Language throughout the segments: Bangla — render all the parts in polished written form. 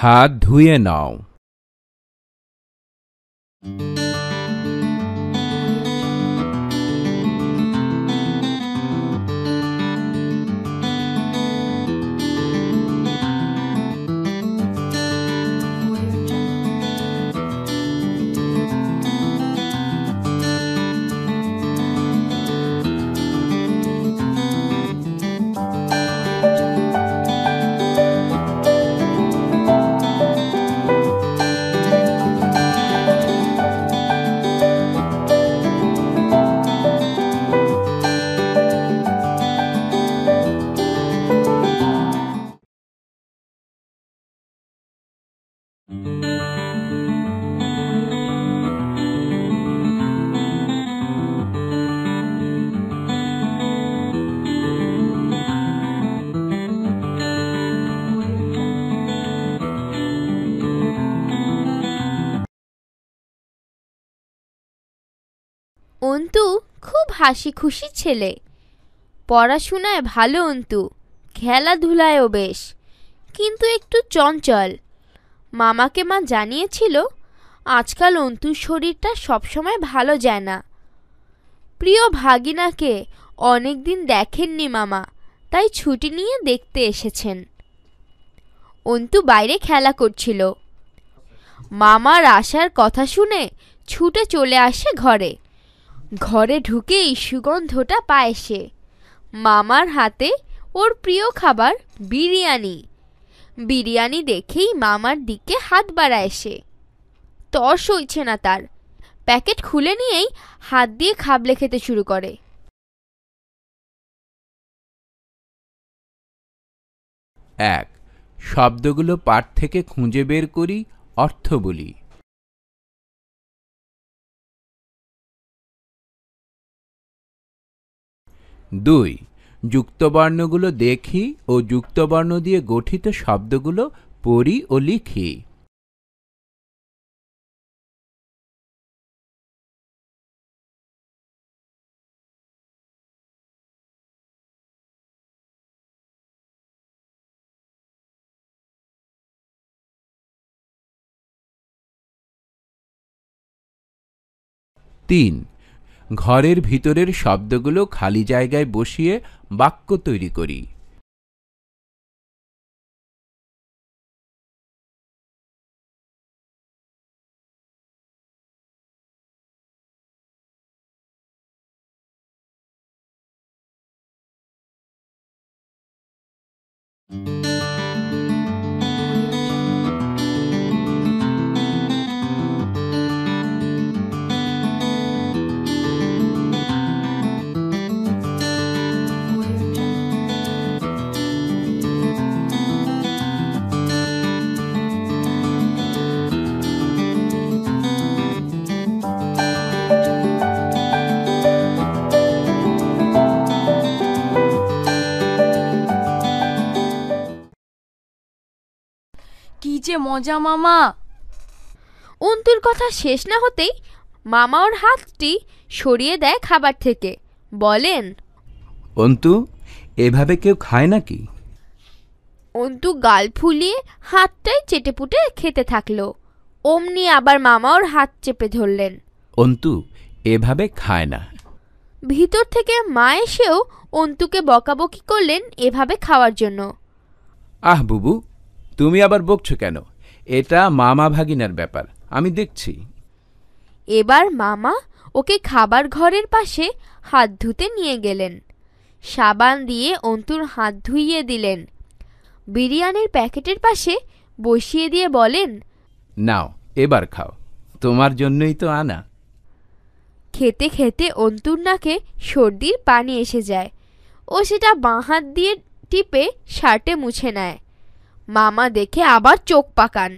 হাত ধুয়ে নাও। অন্তু খুব হাসি খুশি ছেলে, পড়াশোনায় ভালো। অন্তু খেলাধুলায়ও বেশ, কিন্তু একটু চঞ্চল। মামাকে মা জানিয়েছিল আজকাল অন্তুর শরীরটা সবসময় ভালো যায় না। প্রিয় ভাগিনাকে অনেকদিন দেখেননি মামা, তাই ছুটি নিয়ে দেখতে এসেছেন। অন্তু বাইরে খেলা করছিল। মামার আসার কথা শুনে ছুটে চলে আসে ঘরে। ঘরে ঢুকেই সুগন্ধটা পায় সে। মামার হাতে ওর প্রিয় খাবার বিরিয়ানি। বিরিয়ানি দেখেই মামার দিকে হাত বাড়ায় সে। তর সইছে না তার, প্যাকেট খুলে নিয়েই হাত দিয়ে খাবলে খেতে শুরু করে। এক, শব্দগুলো পাঠ থেকে খুঁজে বের করি, অর্থ বলি। 2, যুক্তবর্ণগুলো দেখি ও যুক্তবর্ণ দিয়ে গঠিত শব্দগুলো পড়ি ও লিখি। 3, ঘরের ভিতরের শব্দগুলো খালি জায়গায় বসিয়ে বাক্য তৈরি করি। কি যে মজা মামা! অন্তুর কথা শেষ না হতেই মামা ওর হাতটি সরিয়ে দেয় খাবার থেকে, বলেন, অন্তু, এভাবে কেউ খায় নাকি? অন্তু গাল ফুলিয়ে হাতটাই চেটেপুটে খেতে থাকলো। অমনি আবার মামা ওর হাত চেপে ধরলেন। অন্তু, এভাবে খায় না। ভিতর থেকে মা এসেও অন্তুকে বকাবকি করলেন এভাবে খাওয়ার জন্য। আহ বুবু, তুমি আবার বকছো কেন? এটা মামা ভাগিনার ব্যাপার, আমি দেখছি। এবার মামা ওকে খাবার ঘরের পাশে হাত ধুতে নিয়ে গেলেন। সাবান দিয়ে অন্তুর হাত ধুইয়ে দিলেন। বিরিয়ানির প্যাকেটের পাশে বসিয়ে দিয়ে বলেন, নাও এবার খাও, তোমার জন্যই তো আনা। খেতে খেতে অন্তুর নাকে সর্দির পানি এসে যায়। ও সেটা বাঁ হাত দিয়ে টিপে শার্টে মুছে নেয়। মামা দেখে আবার চোখ পাকান।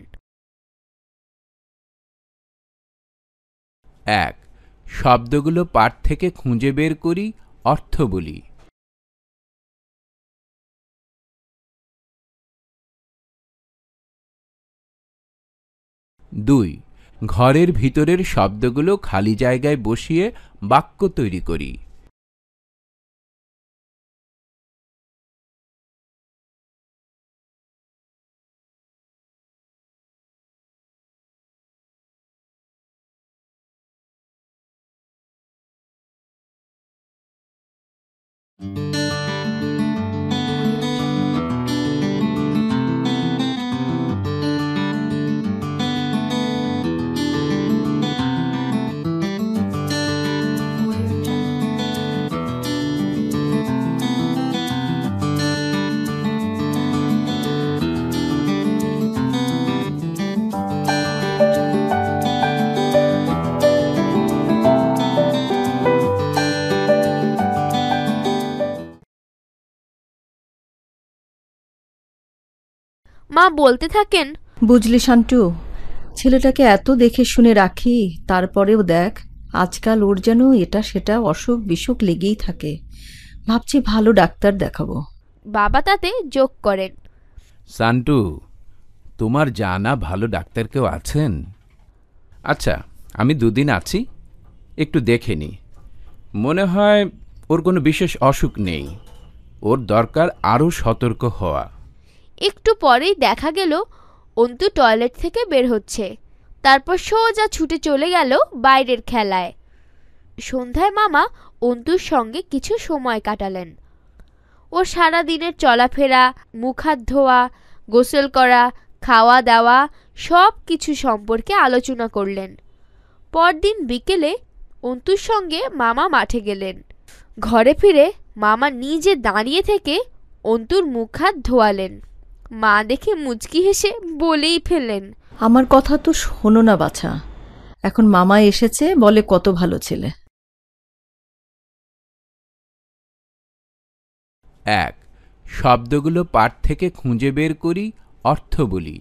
1, শব্দগুলো পাঠ থেকে খুঁজে বের করি, অর্থ বলি। 2, ঘরের ভিতরের শব্দগুলো খালি জায়গায় বসিয়ে বাক্য তৈরি করি। মা বলতে থাকেন, বুঝলি শান্টু, ছেলেটাকে এত দেখে শুনে রাখি, তারপরেও দেখ আজকাল ওর যেন এটা সেটা অসুখ বিসুখ লেগেই থাকে। ভাবছি ভালো ডাক্তার দেখাবো। বাবা তাতে যোগ করেন, সান্টু, তোমার জানা ভালো ডাক্তার কেউ আছেন? আচ্ছা, আমি দুদিন আছি, একটু দেখে নি। মনে হয় ওর কোনো বিশেষ অসুখ নেই। ওর দরকার আরও সতর্ক হওয়া। একটু পরেই দেখা গেল অন্তু টয়লেট থেকে বের হচ্ছে, তারপর সোজা ছুটে চলে গেল বাইরের খেলায়। সন্ধ্যায় মামা অন্তুর সঙ্গে কিছু সময় কাটালেন। ওর সারা দিনের চলাফেরা, মুখ হাত ধোয়া, গোসল করা, খাওয়া দাওয়া সব কিছু সম্পর্কে আলোচনা করলেন। পরদিন বিকেলে অন্তুর সঙ্গে মামা মাঠে গেলেন। ঘরে ফিরে মামা নিজে দাঁড়িয়ে থেকে অন্তুর মুখ হাত ধোয়ালেন। মা দেখে মুচকি হেসে বলেই ফেললেন, আমার কথা তো শোনো না বাছা, এখন মামা এসেছে বলে কত ভালো ছেলে। 1. শব্দগুলো পাঠ থেকে খুঁজে বের করি, অর্থ বলি।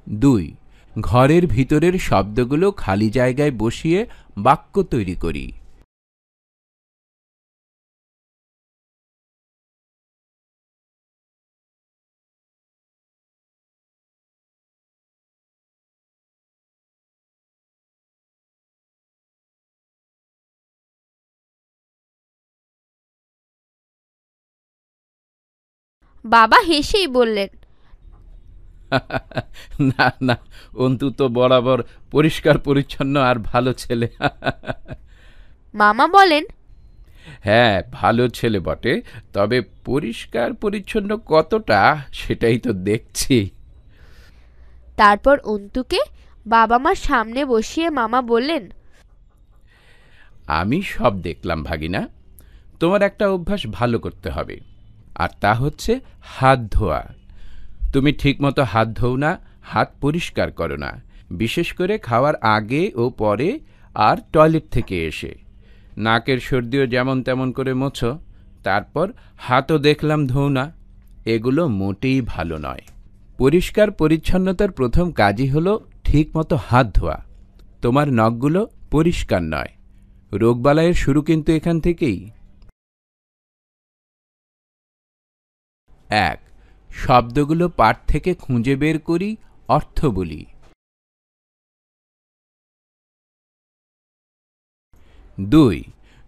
2. ঘরের ভিতরের শব্দগুলো খালি জায়গায় বসিয়ে বাক্য তৈরি করি। বাবা হেসেই বললেন, না না, অন্তু তো বরাবর পরিষ্কার পরিচ্ছন্ন আর ভালো ছেলে। মামা বলেন, হ্যাঁ, ভালো ছেলে বটে, তবে পরিষ্কার পরিচ্ছন্ন কতটা সেটাই তো দেখছি। তারপর অন্তুকে বাবা মার সামনে বসিয়ে মামা বললেন, আমি সব দেখলাম ভাগিনা, তোমার একটা অভ্যাস ভালো করতে হবে, আর তা হচ্ছে হাত ধোয়া। তুমি ঠিকমতো হাত ধোও না, হাত পরিষ্কার করো না, বিশেষ করে খাওয়ার আগে ও পরে, আর টয়লেট থেকে এসে। নাকের সর্দিও যেমন তেমন করে মোছো, তারপর হাতও দেখলাম ধোও না। এগুলো মোটেই ভালো নয়। পরিষ্কার পরিচ্ছন্নতার প্রথম কাজই হলো ঠিকমতো হাত ধোয়া। তোমার নখগুলো পরিষ্কার নয়, রোগবালাইয়ের শুরু কিন্তু এখান থেকেই। 1. শব্দগুলো পাঠ থেকে খুঁজে বের করি, অর্থ বলি। 2.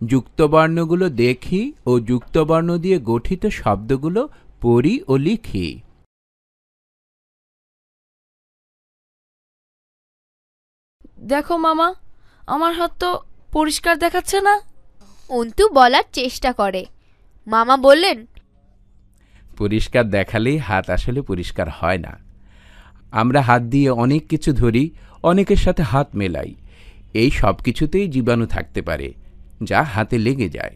যুক্তবর্ণগুলো দেখি ও যুক্তবর্ণ দিয়ে গঠিত শব্দগুলো পড়ি ও লিখি। দেখো মামা, আমার হাত তো পরিষ্কার দেখাচ্ছে না। অন্তু বলার চেষ্টা করে। মামা বললেন, পরিষ্কার দেখালেই হাত আসলে পরিষ্কার হয় না। আমরা হাত দিয়ে অনেক কিছু ধরি, অনেকের সাথে হাত মেলাই। এই সব কিছুতেই জীবাণু থাকতে পারে, যা হাতে লেগে যায়।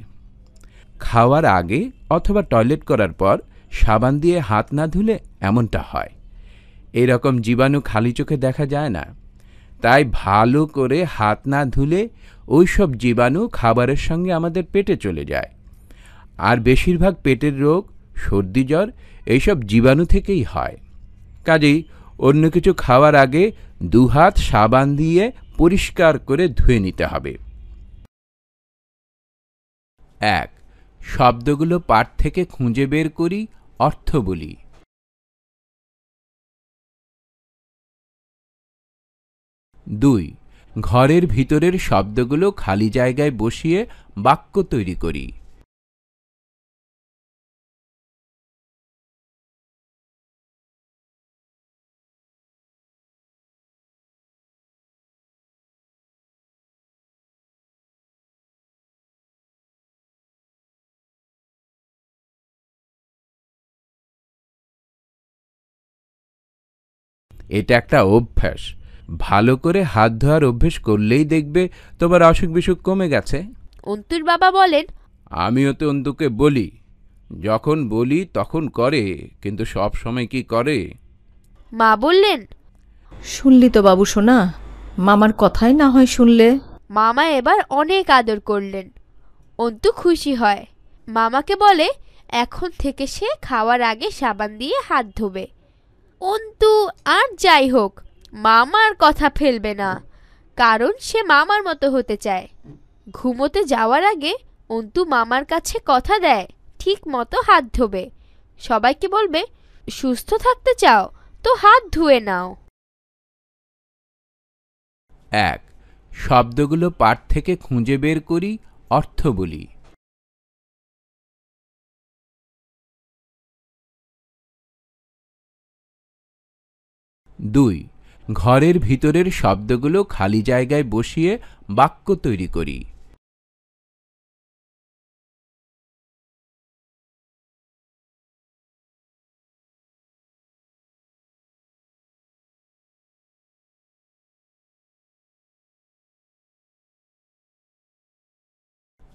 খাওয়ার আগে অথবা টয়লেট করার পর সাবান দিয়ে হাত না ধুলে এমনটা হয়। এই রকম জীবাণু খালি চোখে দেখা যায় না, তাই ভালো করে হাত না ধুলে ওই সব জীবাণু খাবারের সঙ্গে আমাদের পেটে চলে যায়। আর বেশিরভাগ পেটের রোগ, সর্দি জ্বর এইসব জীবাণু থেকেই হয়। কাজেই অন্য কিছু খাওয়ার আগে দুহাত সাবান দিয়ে পরিষ্কার করে ধুয়ে নিতে হবে। 1. শব্দগুলো পাঠ থেকে খুঁজে বের করি, অর্থ বলি। 2. ঘরের ভিতরের শব্দগুলো খালি জায়গায় বসিয়ে বাক্য তৈরি করি। এটা একটা অভ্যাস। ভালো করে হাত ধোয়ার অভ্যেস করলেই দেখবে তোমার অসুখ বিসুখ কমে গেছে। অন্তুর বাবা বলেন, আমিও তো অন্তুকে বলি, যখন বলি তখন করে, কিন্তু সব সময় কি করে? মা বললেন, শুনলি তো বাবু সোনা, মামার কথাই না হয় শুনলে। মামা এবার অনেক আদর করলেন। অন্তু খুশি হয়। মামাকে বলে এখন থেকে সে খাওয়ার আগে সাবান দিয়ে হাত ধোবে। অন্তু আর যাই হোক মামার কথা ফেলবে না, কারণ সে মামার মতো হতে চায়। ঘুমোতে যাওয়ার আগে অন্তু মামার কাছে কথা দেয় ঠিক মতো হাত ধোবে। সবাইকে বলবে, সুস্থ থাকতে চাও তো হাত ধুয়ে নাও। 1. শব্দগুলো পাঠ থেকে খুঁজে বের করি, অর্থ বলি। 2. ঘরের ভিতরের শব্দগুলো খালি জায়গায় বসিয়ে বাক্য তৈরি করি।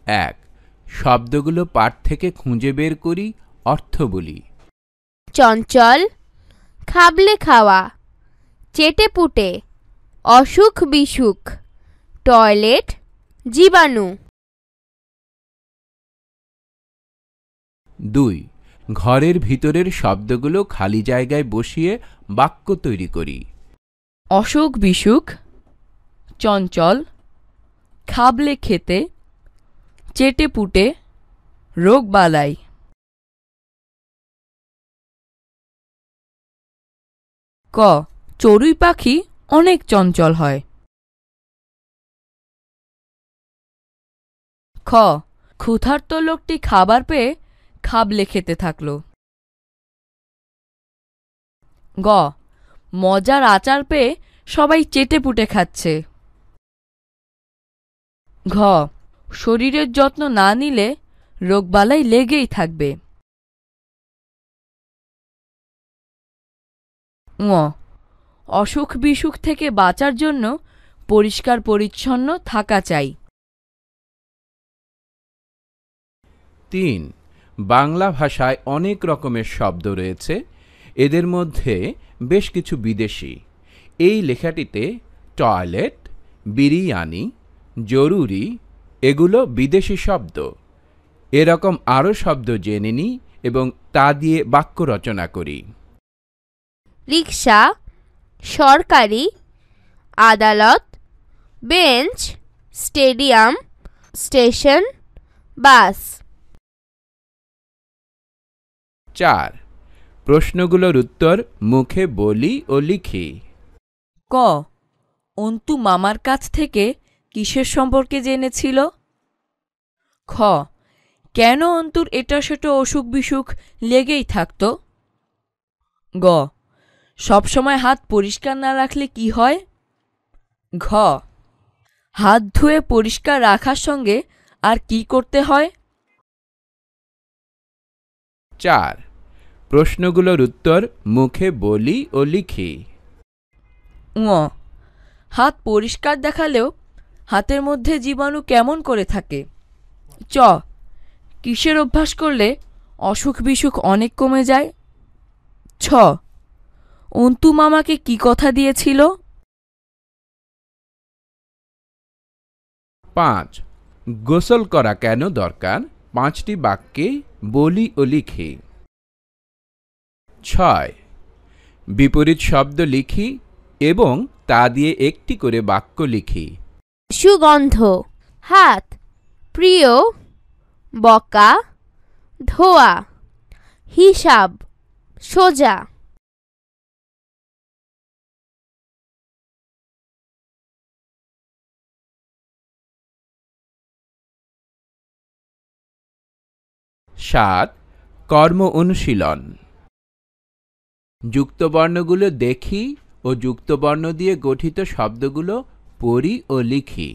1. শব্দগুলো পাঠ থেকে খুঁজে বের করি, অর্থ বলি। চঞ্চল, খাবলে খাওয়া, চেটে পুটে, অসুখ বিসুখ, টয়লেট, জীবাণু। 2. ঘরের ভিতরের শব্দগুলো খালি জায়গায় বসিয়ে বাক্য তৈরি করি। অসুখ বিসুখ, চঞ্চল, খাবলে খেতে, চেটে পুটে, রোগ বালাই। ক. চড়ুই পাখি অনেক চঞ্চল হয়। খ. ক্ষুধার্ত লোকটি খাবার পেয়ে খাবলে খেতে থাকল। গ. মজার আচার পেয়ে সবাই চেটে পুটে খাচ্ছে। ঘ. শরীরের যত্ন না নিলে রোগবালাই লেগেই থাকবে। ঙ. অসুখ বিসুখ থেকে বাঁচার জন্য পরিষ্কার পরিচ্ছন্ন থাকা চাই। 3. বাংলা ভাষায় অনেক রকমের শব্দ রয়েছে, এদের মধ্যে বেশ কিছু বিদেশি। এই লেখাটিতে টয়লেট, বিরিয়ানি, জরুরি এগুলো বিদেশি শব্দ। এরকম আরও শব্দ জেনে নিই এবং তা দিয়ে বাক্য রচনা করি। রিক্সা, সরকারি, আদালত, বেঞ্চ, স্টেডিয়াম, স্টেশন, বাস। 4. প্রশ্নগুলোর উত্তর মুখে বলি ও লিখি। ক. অন্তু মামার কাছ থেকে কিসের সম্পর্কে জেনেছিল? খ. কেন অন্তুর এটা সেটা অসুখ বিসুখ লেগেই থাকত? গ. সবসময় হাত পরিষ্কার না রাখলে কি হয়? ঘ. হাত ধুয়ে পরিষ্কার রাখার সঙ্গে আর কি করতে হয়? 4. প্রশ্নগুলোর উত্তর মুখে বলি ও লিখি। ঙ. হাত পরিষ্কার দেখালেও হাতের মধ্যে জীবাণু কেমন করে থাকে? চ. কিসের অভ্যাস করলে অসুখ বিসুখ অনেক কমে যায়? ছ. অন্তু মামাকে কি কথা দিয়েছিল? 5. গোসল করা কেন দরকার 5টি বাক্যে বলি ও লিখি। 6. বিপরীত শব্দ লিখি এবং তা দিয়ে একটি করে বাক্য লিখি। সুগন্ধ, হাত, প্রিয়, বকা, ধোয়া, হিসাব, সোজা। 7. কর্ম অনুশীলন। যুক্তবর্ণগুলো দেখি ও যুক্তবর্ণ দিয়ে গঠিত শব্দগুলো পড়ি ও লিখি।